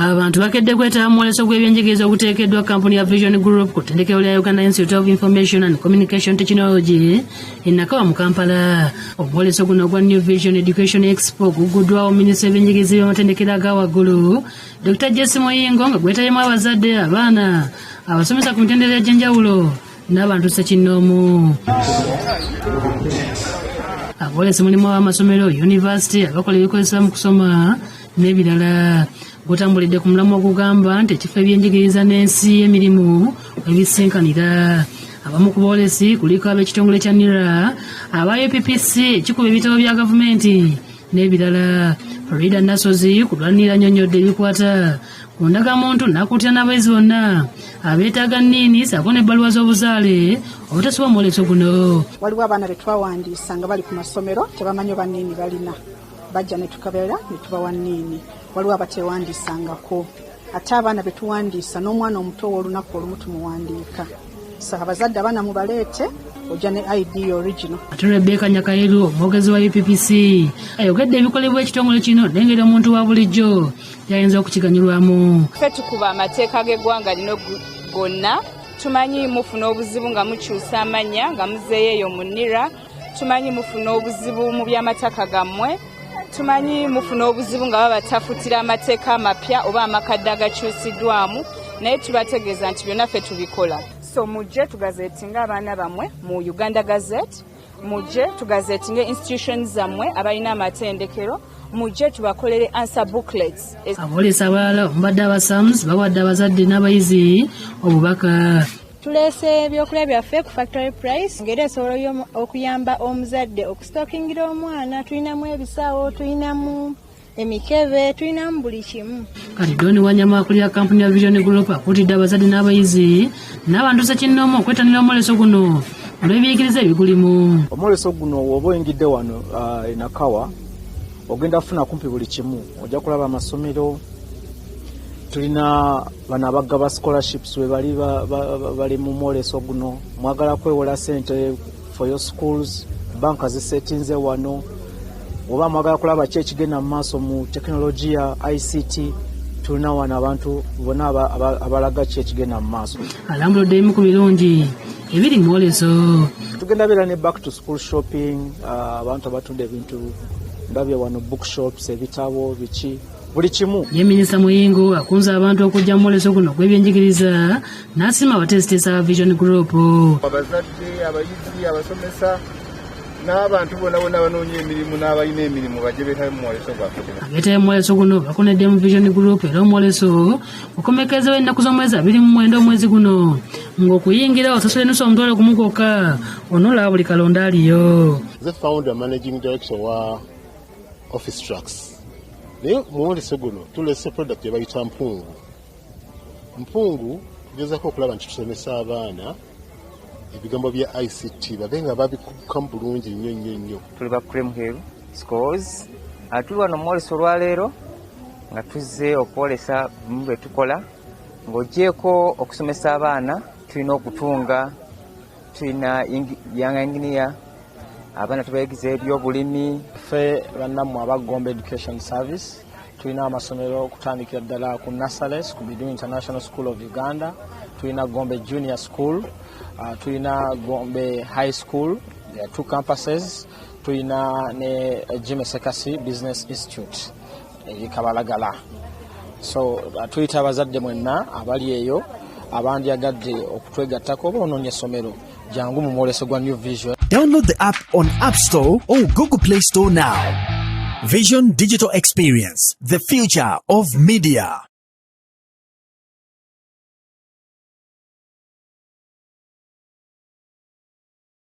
Abantu bakedde kwetaba mwoleso gw'ebyenjigiriza okuteekeddwa kampuni ya Vision Group ku ttendekero lya Uganda Institute of Information and Communication Technology e Nakawa mu Kampala. Omwoleso guno ogwa New Vision Education Expo guguddwawo minisita w'ebyenjigiriza by'amatendekero aga waggulu Dr. Jesse Muyingo nga gwetabyemu abazadde, abaana, abasomesa ku mitendera egy'enjawulo n'abantu ssekinnoomu. Abolesi mulimu w'amasomero, university, abakola ebikozesebwa mu kusoma n'ebirala. Gutambulidde ku mulamu okugamba nti ekifo ebyenjigiriza n'ensi y'emirimu ebisinkanira. Abamu ku boolesi kuliko ab'ekitongole kya NIRA, aba UPPC ekikuba ebitabo bya gavumenti n'ebirala. Florida Nasozi kulwanira nnyonnyodde ebikwata ku ndagamuntu n'akuutira n'abayizi bonna abeetaaga nniini ssaako n'ebbaluwa z'obuzaale obutasoba omwoleso guno. Waliwo abaana be twawandiisa nga bali ku masomero tebamanyi oba nniini balina, bajja ne tukabera ne tubawa nniini. Waliwo abatewandiisangako, ate abaana be tuwandiisa n'omwana omuto ow'olunaku olumu tumuwandiika. Abazadde abaana mubaleete ojja ne ID original. Ate Rebecca Nyakayiru, omwogezi wa UPPC, ayogedde ebikolebwa ekitongole kino n'engeri omuntu wa bulijjo y'ayinza okukiganyulwamu. Ffe tukuba amateeka g'eggwanga lino gonna. Tumanyi mufuna obuzibu nga mukyusa amannya nga muzeeyo eyo mu NIRA. Tumanyi mufuna obuzibu mu by'amataka gammwe. Tumanyi mufuna obuzibu nga babatafutira amateeka amapya oba amakadde agakyusiddwamu, naye tubategeeza nti byonna ffe tubikola. So mujje tugazeetinga abaana bammwe mu Uganda Gazette, mujje tugazeetinga institutions zammwe abalina amatendekero, mujje tubakolere answer booklets. Abolesa abalala omubadde abasamuzi bawadde abazadde n'abayizi obubaka. Tulese ebyokulya byaffe ku factory price ngeri esobola okuyamba omuzadde okusitokingira omwana. Tulinamu ebisawo, tulinamu emikebe, tulinamu buli kimu. Kati Doni Wanyama akulira kampuni ya Vision Group akuutidde abazadde n'abayizi n'abantu ssekinnoomu okwetanira omwoleso guno olw'ebiyigiriza ebigulimu. Omwoleso guno bw'oba oyingidde wano e Nakawa ogenda kufuna kumpi buli kimu. Ojja kulaba amasomero, tulina bano abagaba scholarships we bali mu mwoleso guno. Mwagala kwewola sente for your schools, banka zisetinze wano. Oba mwagala kulaba ki ekigenda mu maaso mu tekinologiya ICT, tulina wano abantu bonna abalaga ki ekigenda mu maaso. Alambuludde ebimu ku birungi ebiri mu mwoleso. Tugenda beera ne back to school shopping, abantu abatunda ebintu ndabye wano bookshops, ebitabo, biki buli kimu. Ye Minisita Muyingo akunze abantu okujja mu mwoleso guno gw'ebyenjigiriza n'asiima abateesiteesa ba Vision Group. Abazadde, abayizi, abasomesa n'abantu bonna banoonya emirimu n'abalina emirimu bajje beetabe mu mwoleso gwaffe. Abeetabe mu mwoleso guno bakonedde mu Vision Group era omwoleso okomekezewo ennaku z'omwezi 29 omwezi guno ng'okuyingira osasula enusu omutwalo gumu gwokka onoolaba buli kalonda aliyo. Nze founder managing director wa Office Trucks. Naye mu mwoleso guno tulese product gye bayita mpungu. Mpungu tugezaako okulaba nti tusomesa abaana ebigambo bya ICT babe nga babikukamu bulungi nnyo. Tuli ba Creamhill Schools. Tuli wano mwoleso olwaleero nga tuzze okwolesa bimu bye tukola ng'ogyeko okusomesa abaana. Tulina okutunga, tulina young engineer, abaana tubayigiza ebyobulimi. Ffe bannammwe aba Gombe Education Service tulina amasomero okutandikira ddala ku Nurseries ku Bidu International School of Uganda, tulina Gombe Junior School, tulina Gombe High School, there are 2 campuses, tulina ne Jimmy Sekasi Business Institute Kabalagala. So tuyita abazadde mwenna abali eyo abandyagadde okutwegattako oba onoonya essomero jangu mu mwoleso gwa New Vision. Download the app on App Store or Google Play Store now. Vision Digital Experience, the future of media.